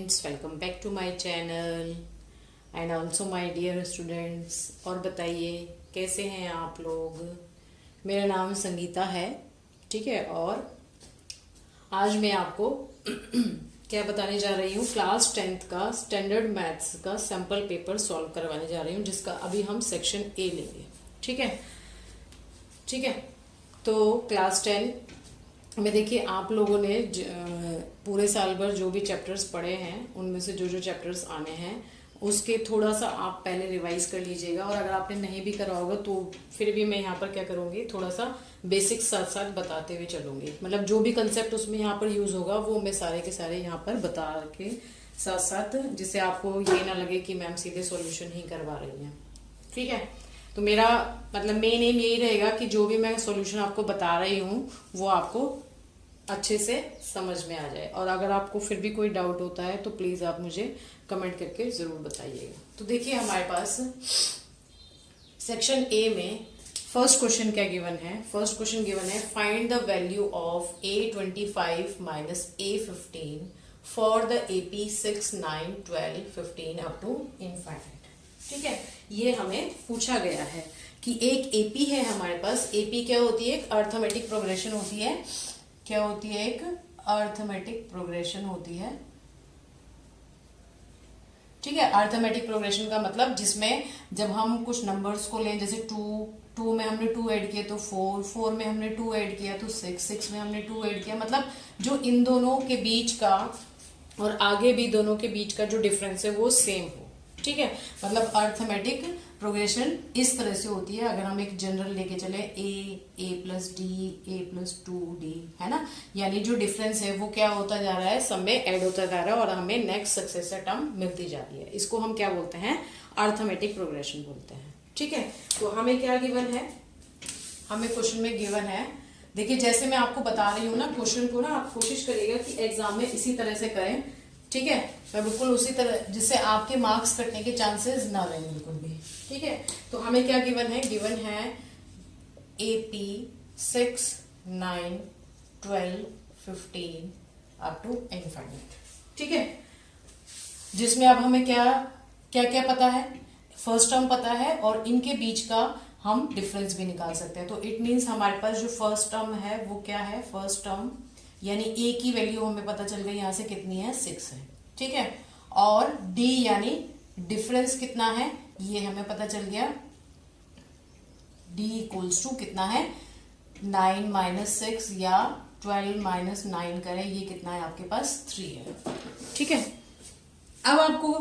friends, welcome back to my channel and also my dear students। और बताइए कैसे हैं आप लोग। मेरा नाम संगीता है, ठीक है। और आज मैं आपको क्या बताने जा रही हूँ, क्लास 10th का स्टैंडर्ड मैथ्स का सैम्पल पेपर सॉल्व करवाने जा रही हूँ, जिसका अभी हम सेक्शन ए लेंगे। ठीक है, ठीक है। तो क्लास 10 में देखिए, आप लोगों ने पूरे साल भर जो भी चैप्टर्स पढ़े हैं, उनमें से जो जो चैप्टर्स आने हैं उसके थोड़ा सा आप पहले रिवाइज कर लीजिएगा। और अगर आपने नहीं भी करा होगा तो फिर भी मैं यहाँ पर क्या करूँगी, थोड़ा सा बेसिक साथ साथ बताते हुए चलूँगी। मतलब जो भी कंसेप्ट उसमें यहाँ पर यूज़ होगा वो मैं सारे के सारे यहाँ पर बता के साथ साथ, जिससे आपको ये ना लगे कि मैम सीधे सॉल्यूशन ही करवा रही हैं। ठीक है, तो मेरा मतलब मेन एम यही रहेगा कि जो भी मैं सॉल्यूशन आपको बता रही हूँ वो आपको अच्छे से समझ में आ जाए। और अगर आपको फिर भी कोई डाउट होता है तो प्लीज़ आप मुझे कमेंट करके ज़रूर बताइएगा। तो देखिए, हमारे पास सेक्शन ए में फर्स्ट क्वेश्चन क्या गिवन है। फर्स्ट क्वेश्चन गिवन है, find the value of A25 minus A15 for the AP 6, 9, 12, 15 up to infinite. ठीक है, ये हमें पूछा गया है कि एक एपी है हमारे पास। एपी क्या होती है? एक अर्थमेटिक प्रोग्रेशन होती है। क्या होती है? एक अर्थमेटिक प्रोग्रेशन होती है। ठीक है, अर्थमेटिक प्रोग्रेशन का मतलब जिसमें जब हम कुछ नंबर्स को लें, जैसे 2 में हमने 2 ऐड किया तो 4 में हमने 2 ऐड किया तो 6 में हमने 2 ऐड किया, मतलब जो इन दोनों के बीच का और आगे भी दोनों के बीच का जो डिफरेंस है वो सेम हो। ठीक है, मतलब अर्थमेटिक प्रोग्रेशन इस तरह से होती है। अगर हम एक जनरल लेके चले, a plus D, a plus 2d, है ना, यानी जो डिफरेंस है वो क्या होता जा रहा है, सब में ऐड होता जा रहा है और हमें नेक्स्ट सक्सेसर टर्म मिलती जा रही है। इसको हम क्या बोलते हैं? अर्थमेटिक प्रोग्रेशन बोलते हैं। ठीक है, तो हमें क्या गिवन है? हमें क्वेश्चन में गिवन है, देखिए जैसे मैं आपको बता रही हूँ ना, क्वेश्चन को ना आप कोशिश करिएगा कि एग्जाम में इसी तरह से करें। ठीक है, मैं बिल्कुल उसी तरह, जिससे आपके मार्क्स कटने के चांसेस ना रहें बिल्कुल भी। ठीक है, तो हमें क्या गिवन है? गिवन है AP 6, 9, 12, 15 अप टू इनफाइनाइट। ठीक है, जिसमें अब हमें क्या क्या क्या पता है? फर्स्ट टर्म पता है और इनके बीच का हम डिफरेंस भी निकाल सकते हैं। तो इट मीन्स हमारे पास जो फर्स्ट टर्म है वो क्या है? फर्स्ट टर्म यानी a की वैल्यू हमें पता चल गई यहाँ से कितनी है? 6 है। ठीक है, और d यानी डिफरेंस कितना है ये हमें पता चल गया। d इक्वल्स टू कितना है? 9 माइनस 6 या 12 माइनस 9 करें, ये कितना है आपके पास? 3 है। ठीक है, अब आपको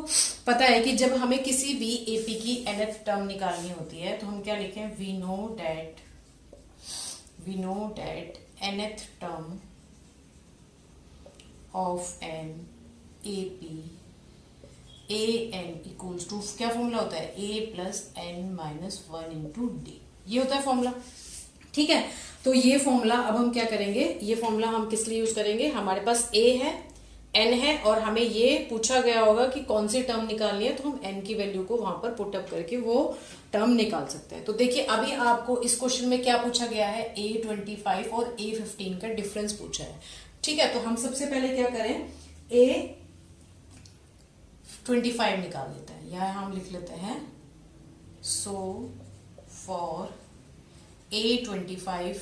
पता है कि जब हमें किसी भी एपी की nth टर्म निकालनी होती है तो हम क्या लिखें? We know that nth term of an AP an equals to, क्या फॉर्मूला होता है? a plus n minus 1 into d, ये होता है फॉर्मूला। ठीक है, तो ये फॉर्मूला अब हम क्या करेंगे? ये फॉर्मूला हम किस लिए यूज करेंगे? हमारे पास a है, n है और हमें ये पूछा गया होगा कि कौन सी टर्म निकालनी है, तो हम n की वैल्यू को वहां पर पुट अप करके वो टर्म निकाल सकते हैं। तो देखिए, अभी आपको इस क्वेश्चन में क्या पूछा गया है? A25 और A15 का डिफरेंस पूछा है। ठीक है, तो हम सबसे पहले क्या करें? A25 निकाल लेते हैं, या हम लिख लेते हैं सो फॉर A25,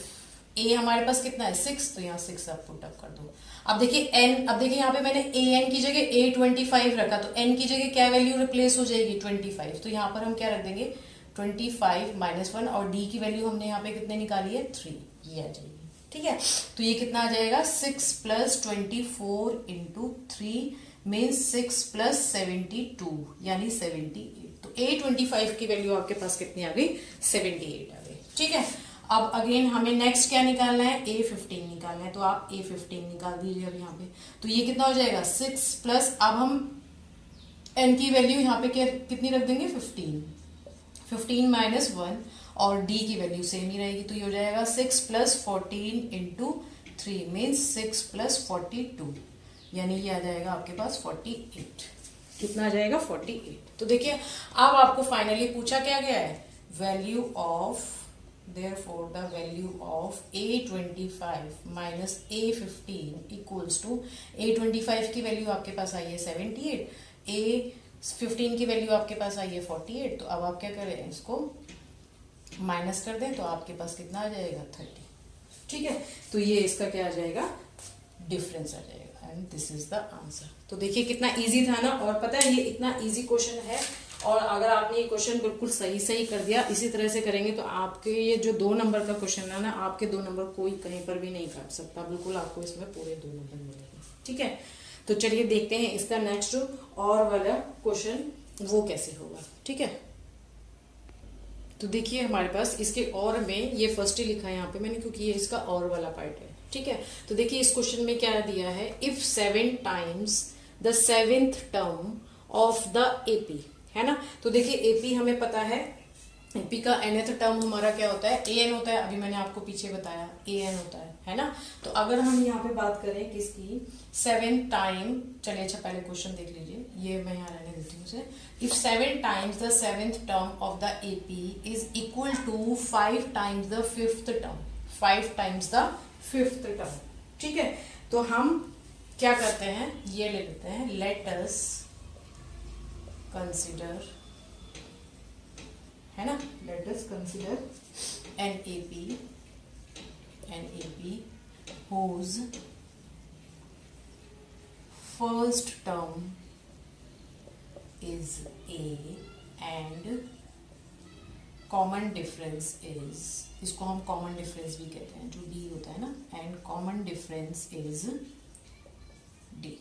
a हमारे पास कितना है? 6, तो यहाँ 6 आप पुट अप कर दो। अब देखिए n, अब देखिए यहाँ पे मैंने an की जगह A25 रखा, तो n की जगह क्या वैल्यू रिप्लेस हो जाएगी? 25। तो यहाँ पर हम क्या रख देंगे? 25 माइनस 1, और d की वैल्यू हमने यहाँ पे कितने निकाली है? 3, ये आ जाएगी। ठीक है, तो ये कितना आ जाएगा? 6 प्लस 24 इंटू 3 मीन्स 6 प्लस 72 यानी 78। तो A25 की वैल्यू आपके पास कितनी आ गई? 78 आ गई। ठीक है, अब अगेन हमें नेक्स्ट क्या निकालना है? A15 निकालना है, तो आप A15 निकाल दीजिए अब यहाँ पे। तो ये कितना हो जाएगा? 6 प्लस, अब हम n की वैल्यू यहाँ पे क्या कितनी रख देंगे? 15 माइनस 1, और d की वैल्यू सेम ही रहेगी, तो ये हो जाएगा 6 प्लस 14 इंटू 3 मीन्स 6 प्लस 42, यानी ये आ जाएगा आपके पास 48। कितना आ जाएगा? 48। तो देखिए, अब आपको फाइनली पूछा क्या गया है? Value of Therefore the value of A25 minus A15 equals to A25 की वैल्यू आपके पास आई है 78, A15 की वैल्यू आपके पास आई है 48। तो अब आप क्या करें, इसको माइनस कर दें तो आपके पास कितना आ जाएगा 30। ठीक है, तो ये इसका क्या आ जाएगा, डिफरेंस आ जाएगा, and this is the answer. तो देखिए कितना इजी था ना, और पता है ये इतना इजी क्वेश्चन है, और अगर आपने ये क्वेश्चन बिल्कुल सही कर दिया, इसी तरह से करेंगे तो आपके ये जो 2 नंबर का क्वेश्चन है ना, आपके 2 नंबर कोई कहीं पर भी नहीं काट सकता, बिल्कुल आपको इसमें पूरे 2 नंबर मिलेंगे। ठीक है, तो चलिए देखते हैं इसका नेक्स्ट और वाला क्वेश्चन वो कैसे होगा। ठीक है, तो देखिए हमारे पास इसके और में ये फर्स्ट ही लिखा है यहाँ पे मैंने, क्योंकि ये इसका और वाला पार्ट है। ठीक है, तो देखिए इस क्वेश्चन में क्या दिया है, if 7 times the 7th term of the AP, है ना। तो देखिए एपी हमें पता है, एपी का nth टर्म हमारा क्या होता है, an होता है, अभी मैंने आपको पीछे बताया an होता है ना। तो अगर हम यहाँ पे बात करें किसकी, 7 टाइम, चलिए अच्छा पहले क्वेश्चन देख लीजिए, ये मैं यहाँ रहने देती हूँ उसे। If 7 times the 7th term of the AP is equal to 5 times the 5th term, 5 times the 5th term. ठीक है, तो हम क्या करते हैं, ये ले लेते हैं, लेट अस कंसिडर, है ना, let us consider an AP whose first term is a and common difference is, इसको हम common difference भी कहते हैं, जो d होता है ना, and common difference is d।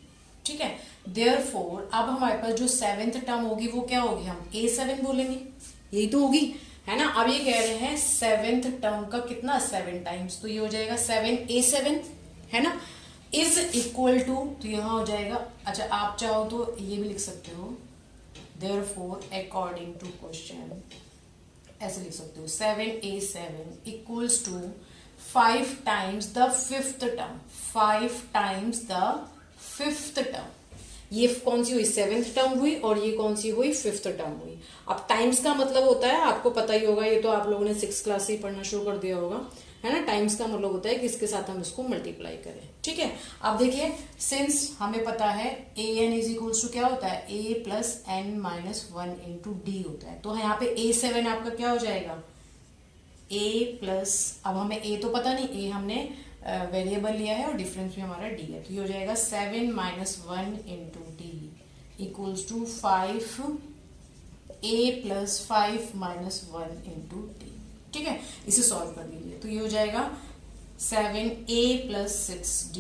ठीक है, therefore अब हमारे पास जो 7th टर्म होगी वो क्या होगी, हम A7 बोलेंगे, यही तो होगी, है ना। अब ये कह रहे हैं 7th टर्म का कितना 7 टाइम्स, तो ये हो जाएगा 7A7, है ना, इज इक्वल टू, तो यहाँ हो जाएगा, अच्छा आप चाहो तो ये भी लिख सकते हो, therefore according to क्वेश्चन ऐसे लिख सकते हो, 7A7 equals to 5 times the 5th term, 5 times the 5th term. ये कौन सी हुई, 7th टर्म हुई, और ये कौन सी हुई, 5th टर्म हुई। अब टाइम्स का मतलब होता है, आपको पता ही होगा, ये तो आप लोगों ने 6th क्लास से ही पढ़ना शुरू कर दिया होगा, है ना। टाइम्स का मतलब होता है कि इसके साथ हम इसको मल्टीप्लाई करें। ठीक है, अब देखिए सिंस हमें पता है a n is equals to क्या होता है, a plus n minus 1 into d होता है, तो यहाँ पे A7 आपका क्या हो जाएगा, a प्लस, अब हमें a तो पता नहीं, a हमने वेरिएबल लिया है और डिफरेंस भी हमारा d है, तो ये हो जाएगा 7 minus 1 into d equals to 5 a plus 5 minus 1 into d. ठीक है, इसे सॉल्व कर लीजिए, तो ये हो जाएगा 7a plus 6d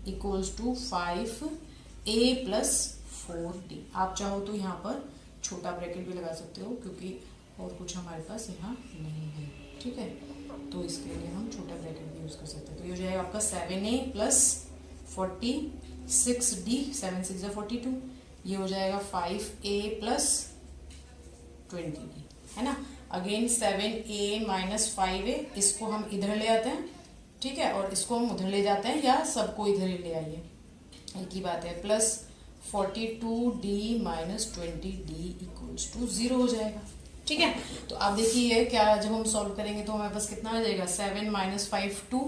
equals to 5a plus 4d। आप चाहो तो यहाँ पर छोटा ब्रैकेट भी लगा सकते हो, क्योंकि और कुछ हमारे पास यहाँ नहीं है। ठीक है, तो इसके लिए हम छोटा ब्रैकेट भी यूज कर सकते हैं, तो ये हो जाएगा आपका 7a प्लस 46d, 7 6 42, ये हो जाएगा 5a प्लस 20d, है ना। अगेन 7a माइनस 5a, इसको हम इधर ले आते हैं, ठीक है, और इसको हम उधर ले जाते हैं, या सबको इधर ही ले आइए, एक ही बात है, plus 42d minus 20d equals to 0 हो जाएगा। ठीक है, तो आप देखिए क्या, जब हम सॉल्व करेंगे तो हमारे पास कितना आ जाएगा, 7 माइनस 5 2,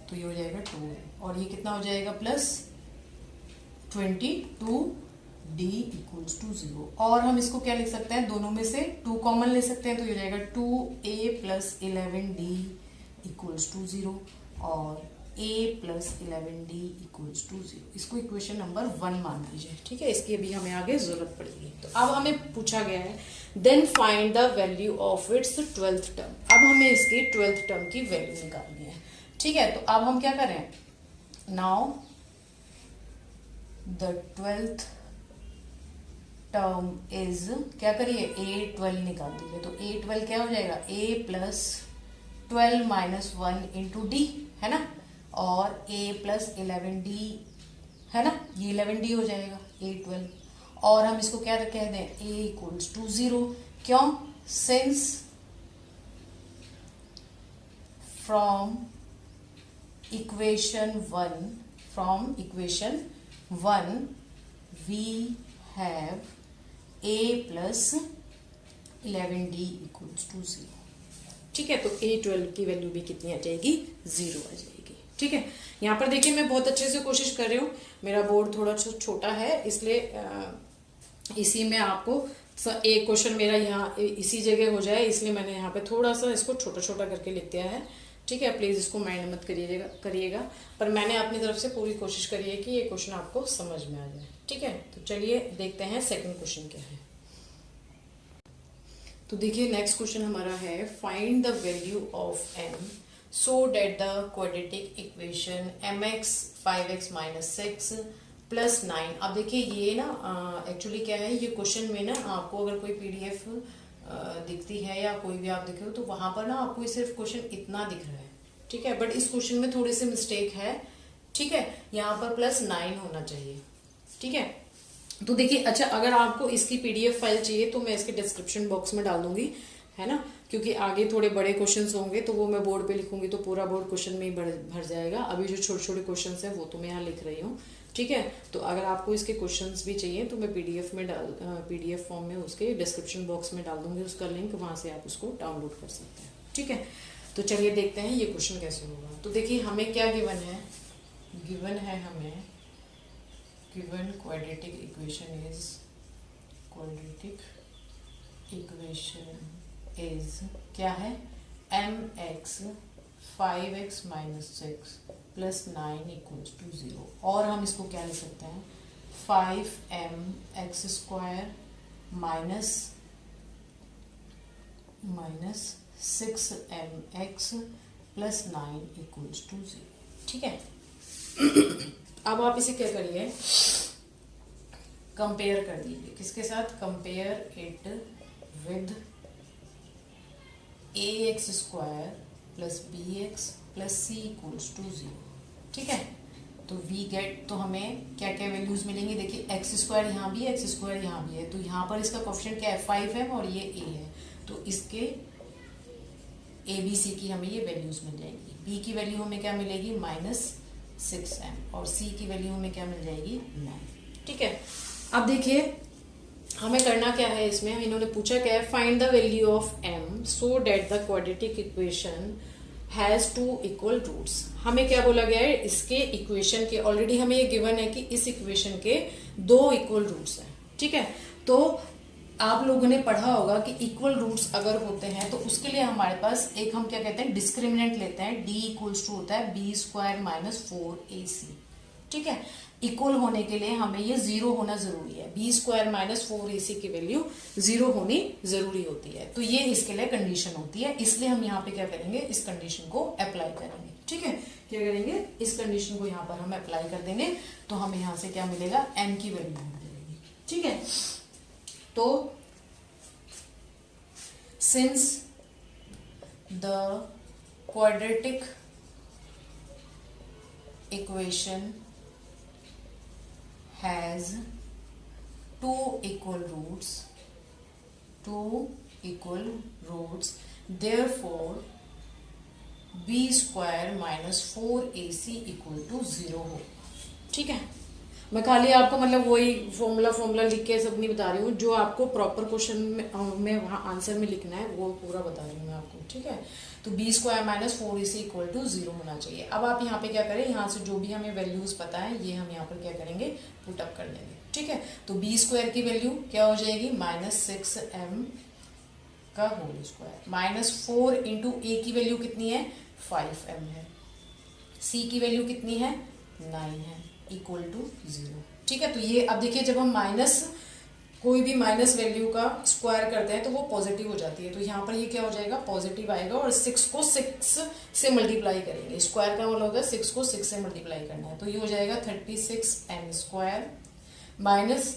तो ये हो जाएगा 2, और ये कितना हो जाएगा प्लस 22d इक्वल्स टू 0, और हम इसको क्या लिख सकते हैं, दोनों में से 2 कॉमन ले सकते हैं, तो ये हो जाएगा 2a plus 11d equals to 0 और a plus 11d equals to 0। इसको इक्वेशन नंबर 1 मान लीजिए। ठीक है, इसकी अभी हमें आगे जरूरत पड़ेगी। तो अब हमें पूछा गया है then find the value of its 12th term. अब हमें इसकी 12th टर्म की वैल्यू निकालनी है। ठीक है, तो अब हम क्या करें, now the 12th term is, क्या करिए, a12 निकाल दीजिए, तो a12 क्या हो जाएगा, a plus 12 minus 1 into D, है ना, और a प्लस 11d, है ना, ये 11d हो जाएगा a12, और हम इसको क्या कह दें, a इक्वल्स टू 0, क्यों, since from equation 1 we have a plus 11d equals to 0। ठीक है, तो A12 की वैल्यू भी कितनी आ जाएगी, 0 आ जाएगी। ठीक है, यहाँ पर देखिए मैं बहुत अच्छे से कोशिश कर रही हूँ, मेरा बोर्ड थोड़ा छोटा है इसलिए इसी में आपको एक क्वेश्चन मेरा यहाँ इसी जगह हो जाए, इसलिए मैंने यहाँ पे थोड़ा सा इसको छोटा छोटा करके लिख दिया है। ठीक है, प्लीज इसको माइंड मत करिएगा, पर मैंने अपनी तरफ से पूरी कोशिश करी है कि ये क्वेश्चन आपको समझ में आ जाए। ठीक है, तो चलिए देखते हैं सेकंड क्वेश्चन क्या है। तो देखिए नेक्स्ट क्वेश्चन हमारा है, find the value of m so that the quadratic equation mx 5x minus 6 plus 9। अब देखिए ये ना एक्चुअली क्या है, ये क्वेश्चन में ना आपको अगर कोई पीडीएफ दिखती है या कोई भी आप देखे हो तो वहां पर ना आपको सिर्फ क्वेश्चन इतना दिख रहा है। ठीक है, बट इस क्वेश्चन में थोड़ी सी मिस्टेक है। ठीक है, यहाँ पर प्लस 9 होना चाहिए। ठीक है, तो देखिए अच्छा, अगर आपको इसकी पीडीएफ फाइल चाहिए तो मैं इसके डिस्क्रिप्शन बॉक्स में डाल दूंगी, है ना, क्योंकि आगे थोड़े बड़े क्वेश्चंस होंगे तो वो मैं बोर्ड पे लिखूंगी तो पूरा बोर्ड क्वेश्चन में ही भर जाएगा। अभी जो छोटे छोटे क्वेश्चंस हैं वो तो मैं यहाँ लिख रही हूँ। ठीक है, तो अगर आपको इसके क्वेश्चंस भी चाहिए तो मैं पीडीएफ फॉर्म में उसके डिस्क्रिप्शन बॉक्स में डाल दूंगी उसका लिंक, वहां से आप उसको डाउनलोड कर सकते हैं। ठीक है, तो चलिए देखते हैं ये क्वेश्चन कैसे होगा। तो देखिए हमें क्या गिवन है, गिवन है हमें गिवन क्वाड्रेटिक इक्वेशन इज क्या है, mx 5x minus 6 plus 9 equals to 0। और हम इसको क्या लिख सकते हैं, 5mx square minus 6mx plus 9 equals to 0। ठीक है, अब आप इसे क्या करिए, कंपेयर कर दीजिए, किसके साथ, compare it with ax square plus bx plus c equals to 0। ठीक है, तो v गेट, तो हमें क्या क्या वैल्यूज मिलेंगी, देखिए x स्क्वायर यहाँ भी है, x स्क्वायर यहाँ भी है, तो यहाँ पर इसका कोएफिशिएंट क्या है, 5 है और ये a है, तो इसके a b c की हमें ये वैल्यूज मिल जाएगी। b की वैल्यू हमें क्या मिलेगी, -6m, और c की वैल्यू हमें क्या मिल जाएगी, 9। ठीक है, अब देखिए हमें करना क्या है, इसमें इन्होंने पूछा क्या है, find the value of m so that the quadratic equation has 2 equal roots. हमें क्या बोला गया है, इसके इक्वेशन के ऑलरेडी हमें ये गिवन है कि इस इक्वेशन के 2 इक्वल रूट्स हैं। ठीक है, तो आप लोगों ने पढ़ा होगा कि इक्वल रूट्स अगर होते हैं तो उसके लिए हमारे पास एक हम क्या कहते हैं, डिस्क्रिमिनेंट लेते हैं, d इक्वल्स टू होता है b स्क्वायर माइनस 4ac। ठीक है, इक्वल होने के लिए हमें ये 0 होना जरूरी है, b स्क्वायर माइनस 4ac की वैल्यू 0 होनी जरूरी होती है, तो ये इसके लिए कंडीशन होती है, इसलिए हम यहाँ पे क्या करेंगे, इस कंडीशन को अप्लाई करेंगे। ठीक है, क्या करेंगे, इस कंडीशन को यहाँ पर हम अप्लाई कर देंगे, तो हमें यहाँ से क्या मिलेगा, m की वैल्यू मिल जाएगी। ठीक है, तो since the quadratic equation has 2 equal roots, therefore b square minus 4ac equal to 0 हो। ठीक है, मैं खाली आपको मतलब वही फॉर्मूला लिख के सब नहीं बता रही हूँ, जो आपको प्रॉपर क्वेश्चन में वहाँ आंसर में लिखना है वो पूरा बता रही हूँ मैं आपको। ठीक है, तो b square minus 4ac equal to 0 होना चाहिए। अब आप यहाँ पे क्या करें, यहाँ से जो भी हमें वैल्यूज पता है ये हम यहाँ पर क्या करेंगे, पुट अप कर देंगे। ठीक है, तो b स्क्वायर की वैल्यू क्या हो जाएगी, -6m का whole square minus 4 into a की वैल्यू कितनी है, 5m है, c की वैल्यू कितनी है, 9 है, इक्वल टू 0। ठीक है, तो ये अब देखिए जब हम कोई भी माइनस वैल्यू का स्क्वायर करते हैं तो वो पॉजिटिव हो जाती है, तो यहाँ पर ये क्या हो जाएगा, पॉजिटिव आएगा, और 6 को 6 से मल्टीप्लाई करेंगे, स्क्वायर का मतलब होगा 6 को 6 से मल्टीप्लाई करना है, तो ये हो जाएगा 36m स्क्वायर माइनस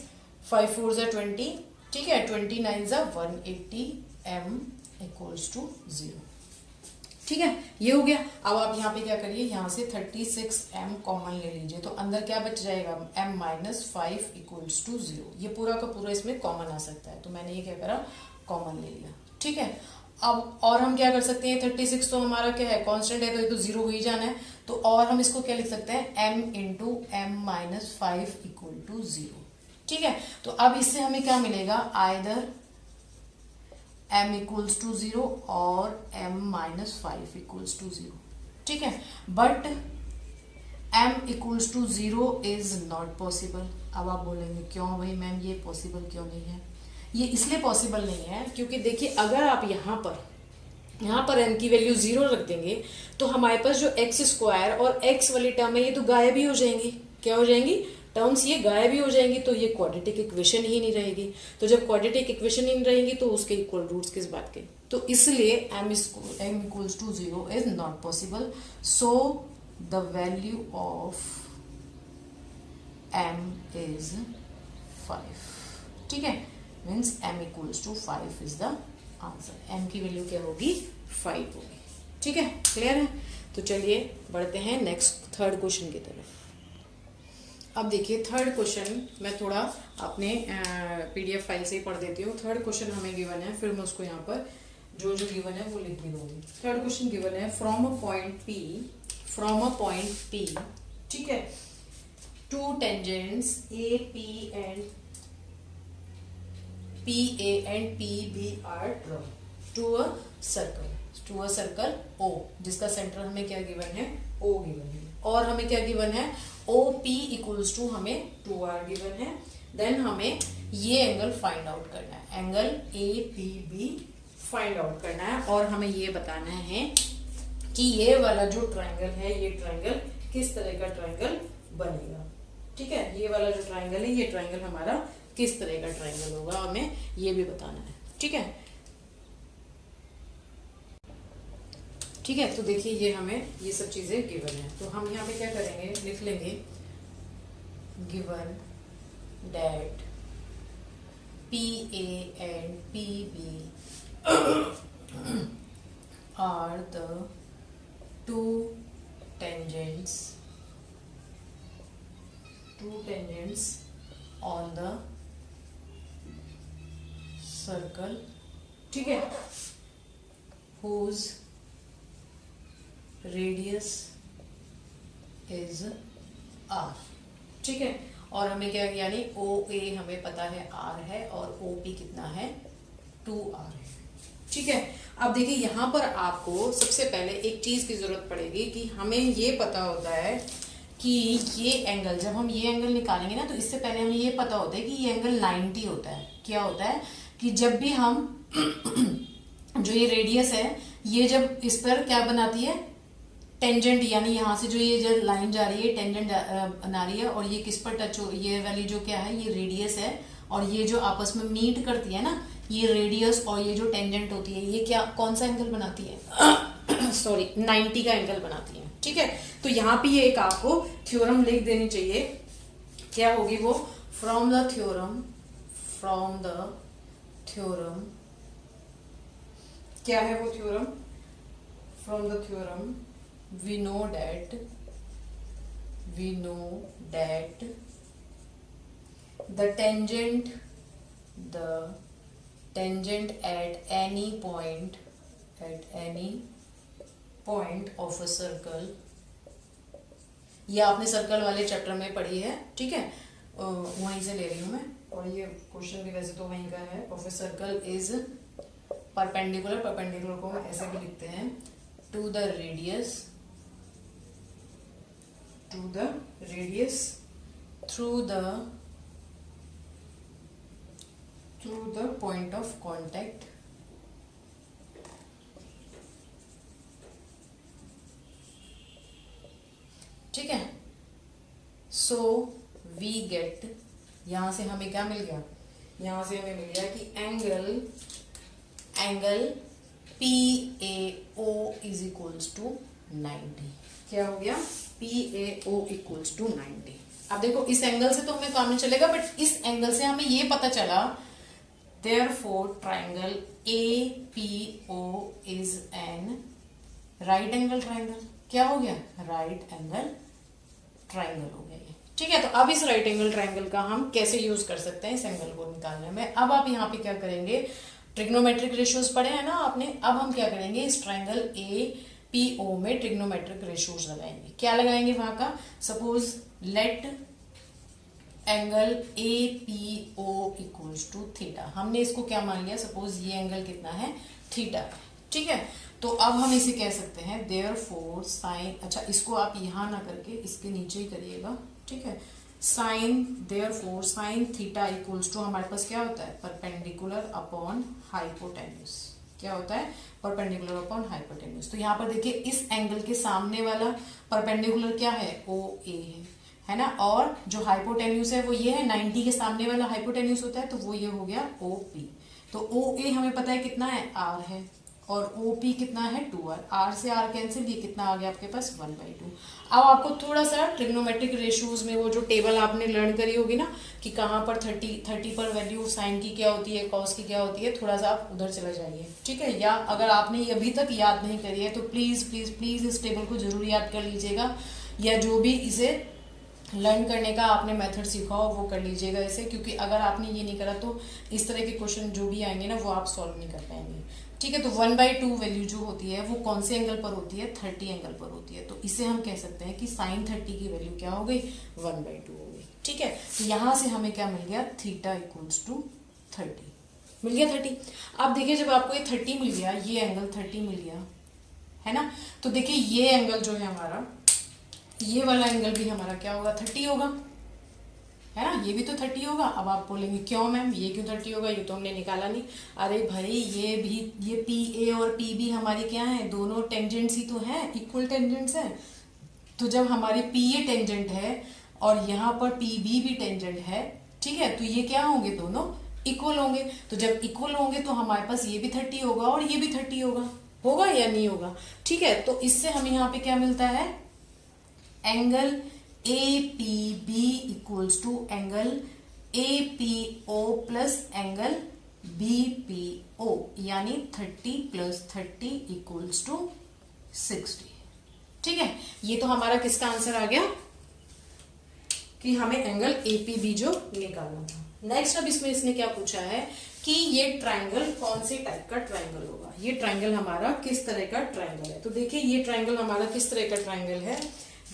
5 4 ज़ा 20। ठीक है, 29 ज़ा 180m इक्वल्स टू 0। ठीक है, ये हो गया। अब आप यहाँ पे क्या करिए, यहाँ से 36m कॉमन ले लीजिए, तो अंदर क्या बच जाएगा, m माइनस 5 इक्वल्स टू 0। ये पूरा का पूरा इसमें कॉमन आ सकता है, तो मैंने ये क्या करा, कॉमन ले लिया। ठीक है, अब और हम क्या कर सकते हैं, 36 तो हमारा क्या है, कांस्टेंट है, तो ये तो 0 हो ही जाना है, तो और हम इसको क्या लिख सकते हैं, m into m minus 5 equal to 0। ठीक है, तो अब इससे हमें क्या मिलेगा, आइदर m इक्वल्स टू 0 और m माइनस 5 इक्वल्स टू 0, ठीक है। But m equals to 0 is not possible. अब आप बोलेंगे क्यों भाई मैम ये पॉसिबल क्यों नहीं है? ये इसलिए पॉसिबल नहीं है क्योंकि देखिए अगर आप यहाँ पर m की वैल्यू 0 रख देंगे तो हमारे पास जो x स्क्वायर और x वाली टर्म है ये तो गायब ही हो जाएंगी। क्या हो जाएंगी? टर्म्स ये गायब ही हो जाएंगी, तो ये क्वाड्रेटिक इक्वेशन ही नहीं रहेगी। तो जब क्वाड्रेटिक इक्वेशन ही नहीं रहेगी तो उसके इक्वल रूट्स किस बात के? तो इसलिए m equals to 0 is not possible. So the value of m is 5, ठीक है। Means m equals to 5 is the answer. m की वैल्यू क्या होगी? 5 होगी, ठीक है। क्लियर है? तो चलिए बढ़ते हैं नेक्स्ट थर्ड क्वेश्चन की तरफ। अब देखिए थर्ड क्वेश्चन मैं थोड़ा अपने पीडीएफ फाइल से ही पढ़ देती हूँ। थर्ड क्वेश्चन हमें गिवन है, फिर मैं उसको यहाँ पर जो जो गिवन है वो लिख भी दूंगी। थर्ड क्वेश्चन गिवन है फ्रॉम अ पॉइंट P, ठीक है, to tangents PA and PB are drawn to a circle O, जिसका सेंटर हमें क्या गिवन है? O गिवन है। और हमें क्या गिवन है? OP इक्वल्स टू हमें 2R गिवन है। देन हमें ये एंगल फाइंड आउट करना है, एंगल APB फाइंड आउट करना है। और हमें ये बताना है कि ये वाला जो ट्रायंगल है ये ट्रायंगल किस तरह का ट्रायंगल बनेगा, ठीक है। ये वाला जो ट्रायंगल है ये ट्रायंगल हमारा किस तरह का ट्रायंगल होगा, हमें ये भी बताना है, ठीक है। ठीक है, तो देखिए ये हमें ये सब चीजें गिवन है, तो हम यहाँ पे क्या करेंगे? लिख लेंगे given that PA and PB are the two tangents on the circle, ठीक है, whose radius is R, ठीक है। और हमें क्या, यानी OA हमें पता है R है और OP कितना है? 2R है, ठीक है। अब देखिए यहाँ पर आपको सबसे पहले एक चीज की जरूरत पड़ेगी कि हमें ये पता होता है कि ये एंगल, जब हम ये एंगल निकालेंगे ना तो इससे पहले हमें ये पता होता है कि ये एंगल 90 होता है। क्या होता है कि जब भी हम जो ये रेडियस है ये जब इस पर क्या बनाती है? टेंजेंट, यानी यहाँ से जो ये जो लाइन जा रही है टेंजेंट बना रही है, और ये किस पर टच हो? ये वाली जो क्या है ये रेडियस है, और ये जो आपस में मीट करती है ना ये रेडियस और ये जो टेंजेंट होती है ये क्या, कौन सा एंगल बनाती है? सॉरी 90 का एंगल बनाती है, ठीक है। तो यहाँ पे ये एक आपको थ्योरम लिख देनी चाहिए। क्या होगी वो? फ्रॉम द थ्योरम क्या है वो theorem? From the theorem we know that the tangent at any point of a circle, ये आपने सर्कल वाले चैप्टर में पढ़ी है, ठीक है, वहीं से ले रही हूं मैं। और ये क्वेश्चन भी वैसे तो वहीं का है। Of a circle is perpendicular को ऐसे भी लिखते हैं to the radius through the point of contact ठीक है। सो वी गेट, यहां से हमें क्या मिल गया? यहां से हमें मिल गया कि angle PAO is equals to 90। क्या हो गया? PAO equals to 90। अब देखो इस एंगल से तो हमें काम नहीं चलेगा, बट इस एंगल से हमें ये पता चला therefore triangle APO is an right angle triangle. क्या हो गया? राइट एंगल ट्रायंगल हो गया ये, ठीक है। तो अब इस राइट एंगल ट्रायंगल का हम कैसे यूज कर सकते हैं इस एंगल को निकालने में? अब आप यहाँ पे क्या करेंगे? ट्रिग्नोमेट्रिक रेशियोज पढ़े हैं ना आपने। अब हम क्या करेंगे? इस ट्रायंगल APO में ट्रिग्नोमेट्रिक रेशियोज लगाएंगे। क्या लगाएंगे वहां का? Suppose let angle A P O equals to theta. हमने इसको क्या मान लिया, सपोज ये एंगल कितना है, थीटा है, ठीक है। तो अब हम इसे कह सकते हैं देयरफॉर साइन, अच्छा इसको आप यहाँ ना करके इसके नीचे ही करिएगा, ठीक है। Sine, therefore sine theta equals to, हमारे पास क्या होता है, परपेंडिकुलर अपॉन हाइपोटेन्यूज। क्या होता है, परपेंडिकुलर अपॉन हाइपोटेन्यूज। तो यहाँ पर देखिए इस एंगल के सामने वाला परपेंडिकुलर क्या है, ओ ए है ना, और जो हाइपोटेन्यूज है वो ये है, 90 के सामने वाला हाइपोटेन्यूज होता है, तो वो ये हो गया ओ पी। तो ओ ए हमें पता है कितना है, आर है, और ओ पी कितना है, 2r। आर से आर कैंसिल, ये कितना आ गया आपके पास, 1/2। अब आपको थोड़ा सा ट्रिग्नोमेट्रिक रेशियोज में वो जो टेबल आपने लर्न करी होगी ना कि कहाँ पर 30 पर वैल्यू साइन की क्या होती है, कॉस की क्या होती है, थोड़ा सा आप उधर चले जाइए, ठीक है। या अगर आपने ये अभी तक याद नहीं करी है तो प्लीज प्लीज प्लीज इस टेबल को जरूर याद कर लीजिएगा, या जो भी इसे लर्न करने का आपने मेथड सीखा हो वो कर लीजिएगा इसे, क्योंकि अगर आपने ये नहीं करा तो इस तरह के क्वेश्चन जो भी आएंगे ना वो आप सॉल्व नहीं कर पाएंगे, ठीक है। तो 1/2 वैल्यू जो होती है वो कौन से एंगल पर होती है, 30 एंगल पर होती है। तो इसे हम कह सकते हैं कि साइन 30 की वैल्यू क्या हो गई, 1/2 हो गई, ठीक है। तो यहां से हमें क्या मिल गया, थीटा इक्वल्स टू 30 मिल गया, 30। अब देखिए जब आपको ये 30 मिल गया, ये एंगल 30 मिल गया है ना, तो देखिए ये एंगल जो है हमारा, ये वाला एंगल भी हमारा क्या होगा, 30 होगा, है ना, ये भी तो 30 होगा। अब आप बोलेंगे क्यों मैम, ये क्यों 30 होगा, ये तो हमने निकाला नहीं। अरे भाई ये भी, ये पी ए और पी बी हमारी क्या है, दोनों टेंजेंट्स ही तो है, इक्वल टेंजेंट्स है। तो जब हमारी पी ए टेंजेंट है और यहाँ पर पी बी भी टेंजेंट है, ठीक है, तो ये क्या होंगे, दोनों इक्वल होंगे। तो जब इक्वल होंगे तो हमारे पास ये भी 30 होगा और ये भी 30 होगा, होगा या नहीं होगा, ठीक है। तो इससे हमें यहाँ पे क्या मिलता है, angle A P B equals to angle A P O plus angle B P O, यानी 30 + 30 इक्वल्स टू 60, ठीक है। ये तो हमारा किसका आंसर आ गया कि हमें एंगल ए पी बी जो निकालना था। नेक्स्ट अब इसमें इसने क्या पूछा है कि ये ट्राइंगल कौन से टाइप का ट्राइंगल होगा, ये ट्राइंगल हमारा किस तरह का ट्राइंगल है। तो देखिए ये ट्राइंगल हमारा किस तरह का ट्राइंगल है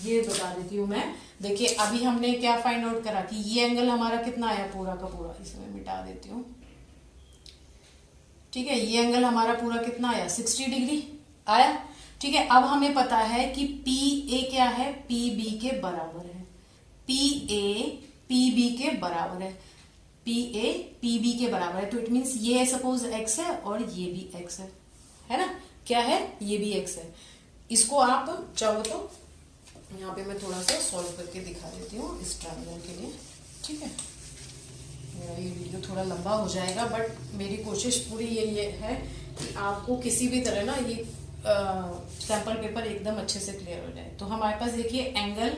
ये बता देती हूँ मैं। देखिए अभी हमने क्या फाइंड आउट करा कि ये एंगल हमारा कितना आया, पूरा का पूरा, इसमें मिटा देती हूँ, ठीक है। ये एंगल हमारा पूरा कितना आया, 60 डिग्री आया, ठीक है। अब हमें पता है कि पी ए क्या है, पी बी के बराबर है, पी ए पी बी के बराबर है, पी ए पी बी के बराबर है। तो इट मीन्स ये सपोज एक्स है और ये भी एक्स है ना, क्या है, ये भी एक्स है। इसको आप चाहो तो यहाँ पे मैं थोड़ा सा सॉल्व करके दिखा देती हूँ इस ट्रायंगल के लिए, ठीक है। मेरा ये वीडियो थोड़ा लंबा हो जाएगा, बट मेरी कोशिश पूरी ये है कि आपको किसी भी तरह ना ये सैंपल पेपर एकदम अच्छे से क्लियर हो जाए। तो हमारे पास देखिए एंगल,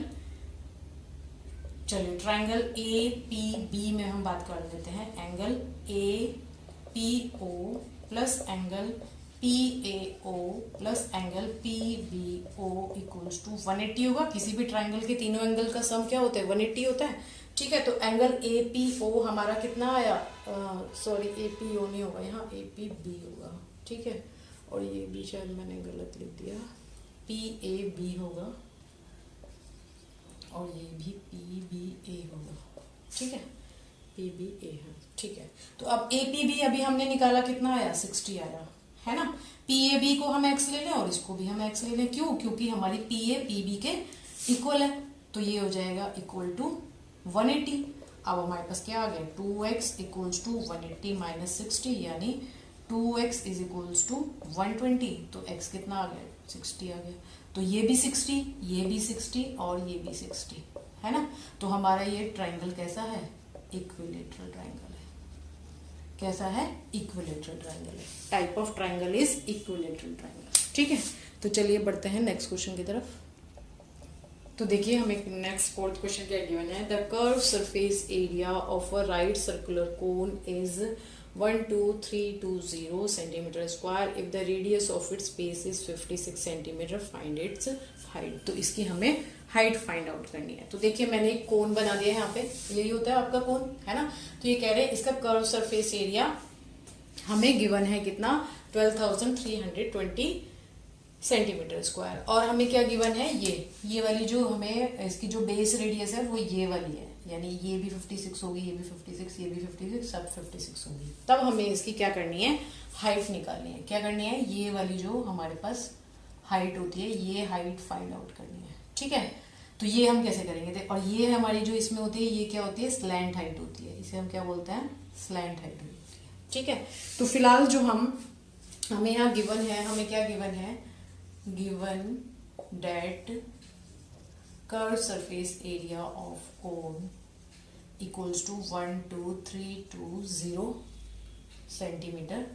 चलिए ट्रायंगल ए पी बी में हम बात कर लेते हैं। Angle A P O plus angle P A O plus angle P B O equals to 180 होगा। किसी भी ट्राइंगल के तीनों एंगल का सम क्या होता है, 180 होता है, ठीक है। तो एंगल ए पी ओ हमारा कितना आया, सॉरी ए पी ओ नहीं होगा यहाँ, ए पी बी होगा, ठीक है। और ये भी शायद मैंने गलत लिख दिया, पी ए बी होगा और ये भी पी बी ए होगा, ठीक है, पी बी ए है, ठीक है। तो अब ए पी बी अभी हमने निकाला कितना आया, 60 आया, है ना। पी ए बी को हम एक्स ले लें और इसको भी हम एक्स ले लें, क्यों, क्योंकि हमारी पी ए पी बी के इक्वल है। तो ये हो जाएगा इक्वल टू 180। अब हमारे पास क्या आ गया, 2x इक्वल्स टू 180 माइनस 60, यानी 2x इज इक्वल्स टू 120। तो x कितना आ गया, 60 आ गया। तो ये भी 60, ये भी 60 और ये भी 60, है ना। तो हमारा ये ट्राइंगल कैसा है, इक्विलेटरल ट्राइंगल है। कैसा है, इक्विलेटरल ट्राइंगल है। Type of triangle is equilateral triangle, ठीक है। तो चलिए बढ़ते हैं नेक्स्ट क्वेश्चन की तरफ। तो देखिए हमें नेक्स्ट फोर्थ क्वेश्चन क्या गिवन है, the curve surface area of a right circular cone is 12320 centimetre square if the radius of its base is 56 centimetre, find its height. तो इसकी हमें हाइट फाइंड आउट करनी है। तो देखिए मैंने एक कोन बना दिया है यहाँ पे, यही होता है आपका कोन, है ना। तो ये कह रहे हैं इसका कर्व सरफेस एरिया हमें गिवन है कितना, 12,320 सेंटीमीटर स्क्वायर। और हमें क्या गिवन है, ये वाली जो हमें इसकी जो बेस रेडियस है वो ये वाली है, यानी ये भी 56 होगी, ये भी 56, ये भी 56, सब 56 होगी। तब हमें इसकी क्या करनी है, हाइट निकालनी है। क्या करनी है, ये वाली जो हमारे पास हाइट होती है, ये हाइट फाइंड आउट करनी है। ठीक है, तो ये हम कैसे करेंगे, और ये हमारी जो इसमें होती है, ये क्या होती है, स्लैंट हाइट होती है। इसे हम क्या बोलते हैं, स्लैंट हाइट होती है। ठीक है, तो फिलहाल जो हमें यहाँ गिवन है, हमें क्या गिवन है, given that curve surface area of cone equals to 12320 centimetre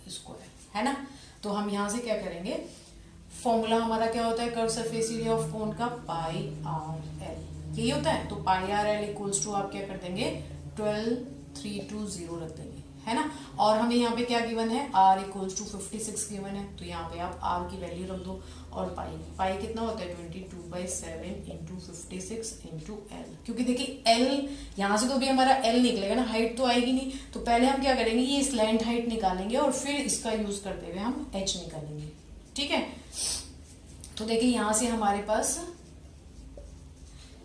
square, है ना। तो हम यहां से क्या करेंगे, फॉर्मूला हमारा क्या होता है कर्व सरफेस एरिया ऑफ कोन का, पाई आर एल, यही होता है। तो पाई आर एल इक्वल्स टू आप क्या कर देंगे, 12320 रख देंगे, है ना। और हमें यहाँ पे क्या गिवन है, r इक्वल्स टू 56 गिवन है। तो यहाँ पे आप r की वैल्यू रख दो, और पाई कितना होता है, 22/7 इंटू 56 इंटू एल। क्योंकि देखिए l यहाँ से तो भी हमारा l निकलेगा ना, हाइट तो आएगी नहीं। तो पहले हम क्या करेंगे, ये स्लैंट हाइट निकालेंगे और फिर इसका यूज करते हुए हम h निकालेंगे। ठीक है, तो देखिए यहाँ से हमारे पास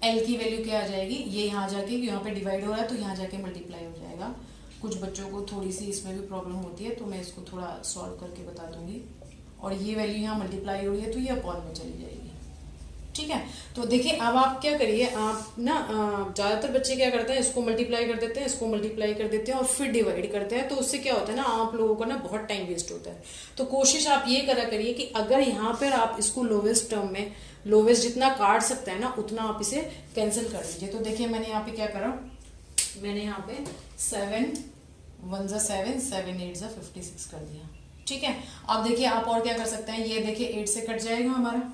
l की वैल्यू क्या आ जाएगी, ये यहाँ जाके, यहाँ पे डिवाइड हो रहा है तो यहाँ जाके मल्टीप्लाई हो जाएगा। कुछ बच्चों को थोड़ी सी इसमें भी प्रॉब्लम होती है, तो मैं इसको थोड़ा सॉल्व करके बता दूंगी। और ये वैल्यू यहाँ मल्टीप्लाई हो रही है तो ये अपॉन में चली जाएगी। ठीक है, तो देखिए अब आप क्या करिए, आप ना ज़्यादातर बच्चे क्या करते हैं, इसको मल्टीप्लाई कर देते हैं, इसको मल्टीप्लाई कर देते हैं और फिर डिवाइड करते हैं। तो उससे क्या होता है ना, आप लोगों का ना बहुत टाइम वेस्ट होता है। तो कोशिश आप ये करा करिए कि अगर यहाँ पर आप इसको लोवेस्ट टर्म में, लोवेस्ट जितना काट सकते हैं ना उतना आप इसे कैंसिल कर दीजिए। तो देखिए मैंने यहाँ पे क्या करा, मैंने यहाँ पे 7 1 ज़ा 7, 7 8 ज़ा 56 कर दिया। ठीक है, अब देखिए आप और क्या कर सकते हैं, ये देखिए 8 से कट जाएगा हमारा,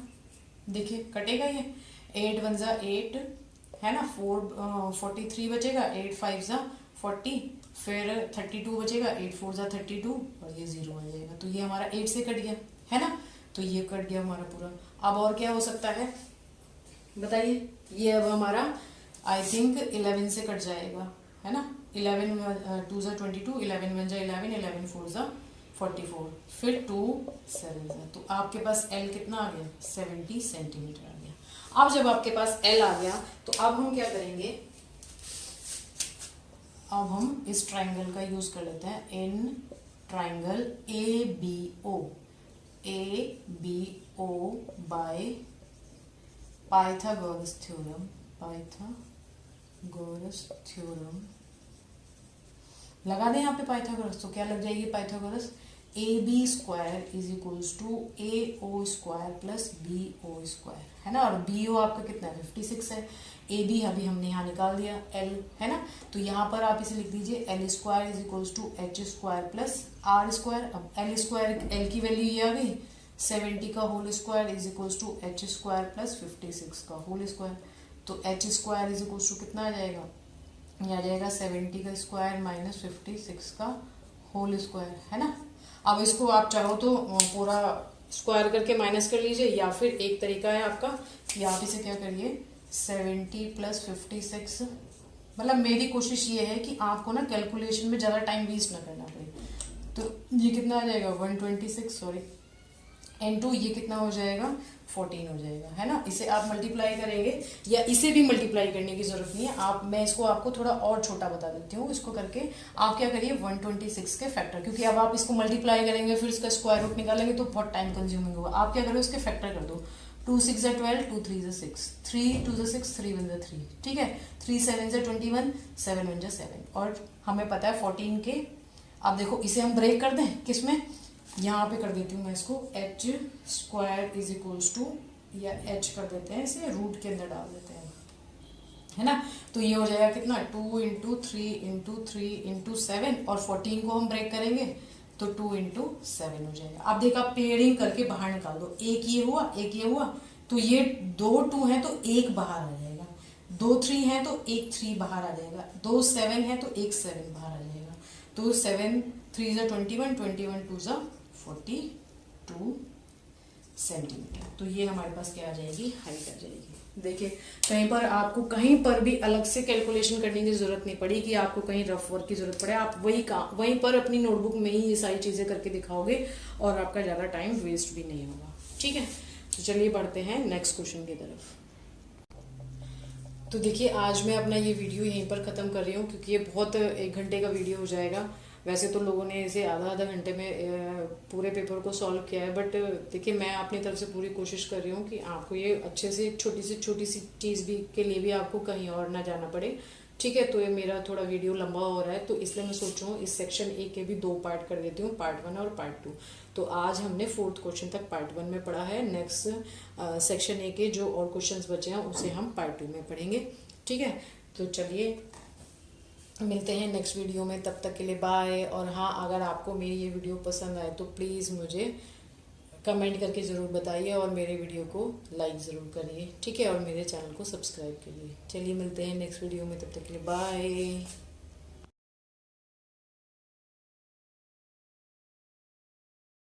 देखिए कटेगा ये, 8 1 ज़ा 8, है ना, 43 बचेगा, 8 5 ज़ा 40, फिर 32 बचेगा, 8 4 ज़ा 32 और ये 0 आ जाएगा। तो ये हमारा 8 से कट गया, है ना, तो ये कट गया हमारा पूरा। अब और क्या हो सकता है बताइए, ये अब हमारा आई थिंक 11 से कट जाएगा, है ना। 11 2 ज़ा 22, 11 1 ज़ा 11, 11 4 ज़ा 44, फिर 2 7 ज़ा। तो आपके पास L कितना आ गया, 70 सेंटीमीटर आ गया। अब जब आपके पास L आ गया तो अब हम क्या करेंगे, अब हम इस ट्राइंगल का यूज कर लेते हैं, in triangle ABO by Pythagoras theorem, Pythagoras theorem लगा दें यहाँ पे पाइथागोरस, तो क्या लग जाएगी Pythagoras, AB square is equals to AO square plus BO square, है ना। और BO आपका कितना है, 56 है। AB अभी हमने यहाँ निकाल दिया, L, है ना। तो यहाँ पर आप इसे लिख दीजिए, L square is equals to H square plus R square. अब L स्क्वायर, L की वैल्यू ये आ गई, 70 का whole square is equals to H square plus 56 का होल स्क्वायर। तो H square is equals to कितना आ जाएगा, ये आ जाएगा 70 का स्क्वायर माइनस 56 का होल स्क्वायर, है ना। अब इसको आप चाहो तो पूरा स्क्वायर करके माइनस कर लीजिए, या फिर एक तरीका है आपका कि आप इसे क्या करिए, 70 प्लस 56, मतलब मेरी कोशिश ये है कि आपको ना कैलकुलेशन में ज़्यादा टाइम वेस्ट ना करना पड़े। तो ये कितना आ जाएगा, 126, सॉरी, N2 ये कितना हो जाएगा, 14 हो जाएगा, है ना। इसे आप मल्टीप्लाई करेंगे, या इसे भी मल्टीप्लाई करने की जरूरत नहीं है, आप, मैं इसको आपको थोड़ा और छोटा बता देती हूँ। इसको करके आप क्या करिए, 126 के फैक्टर, क्योंकि अब आप इसको मल्टीप्लाई करेंगे फिर इसका स्क्वायर रूट निकालेंगे तो बहुत टाइम कंज्यूमिंग होगा। आप क्या करो, इसके फैक्टर कर दो, 2 6 ज़ा 12, 2 3 ज़ा 6, 3 2 ज़ा 6, 3 1 ज़ा 3, ठीक है, 3 7 ज़ा 21, 7 1 ज़ा 7, और हमें पता है 14 के। अब देखो इसे हम ब्रेक कर दें, किसमें, यहाँ पे कर देती हूँ मैं इसको, H square is equals to, या H कर देते हैं, इसे रूट के अंदर डाल देते हैं, है ना। तो ये हो जाएगा कितना, 2 इंटू 3 इंटू 3 इंटू 7, और 14 को हम ब्रेक करेंगे तो 2 इंटू 7 हो जाएगा। अब देखो आप पेयरिंग करके बाहर निकाल दो, एक ये हुआ एक ये हुआ, तो ये 2 2 है तो एक बाहर आ जाएगा, 2 3 है तो एक 3 बाहर आ जाएगा, 2 7 है तो एक 7 बाहर आ जाएगा। तो 7 3 ज़ा 21, 21 2 ज़ा 42 सेंटीमीटर। तो ये हमारे पास क्या आ जाएगी, हाइट आ जाएगी। देखिए कहीं पर आपको कहीं पर भी अलग से कैलकुलेशन करने की जरूरत नहीं पड़ी कि आपको कहीं रफ वर्क की जरूरत पड़े, आप वहीं पर अपनी नोटबुक में ही ये सारी चीजें करके दिखाओगे और आपका ज्यादा टाइम वेस्ट भी नहीं होगा। ठीक है, तो चलिए बढ़ते हैं नेक्स्ट क्वेश्चन की तरफ। तो देखिए आज मैं अपना ये वीडियो यहीं पर ख़त्म कर रही हूँ, क्योंकि ये बहुत 1 घंटे का वीडियो हो जाएगा। वैसे तो लोगों ने इसे आधा आधा घंटे में पूरे पेपर को सॉल्व किया है, बट देखिए मैं अपनी तरफ से पूरी कोशिश कर रही हूँ कि आपको ये अच्छे से छोटी सी चीज़ भी के लिए भी आपको कहीं और ना जाना पड़े। ठीक है, तो ये मेरा थोड़ा वीडियो लंबा हो रहा है, तो इसलिए मैं सोच रहा हूँ इस सेक्शन ए के भी 2 पार्ट कर देती हूँ, पार्ट 1 और पार्ट 2। तो आज हमने 4th क्वेश्चन तक पार्ट 1 में पढ़ा है। नेक्स्ट सेक्शन ए के जो और क्वेश्चंस बचे हैं उसे हम पार्ट 2 में पढ़ेंगे। ठीक है, तो चलिए मिलते हैं नेक्स्ट वीडियो में, तब तक के लिए बाय। और हाँ, अगर आपको मेरी ये वीडियो पसंद आए तो प्लीज़ मुझे कमेंट करके ज़रूर बताइए और मेरे वीडियो को लाइक ज़रूर करिए। ठीक है, और मेरे चैनल को सब्सक्राइब करिए। चलिए मिलते हैं नेक्स्ट वीडियो में, तब तक के लिए बाय।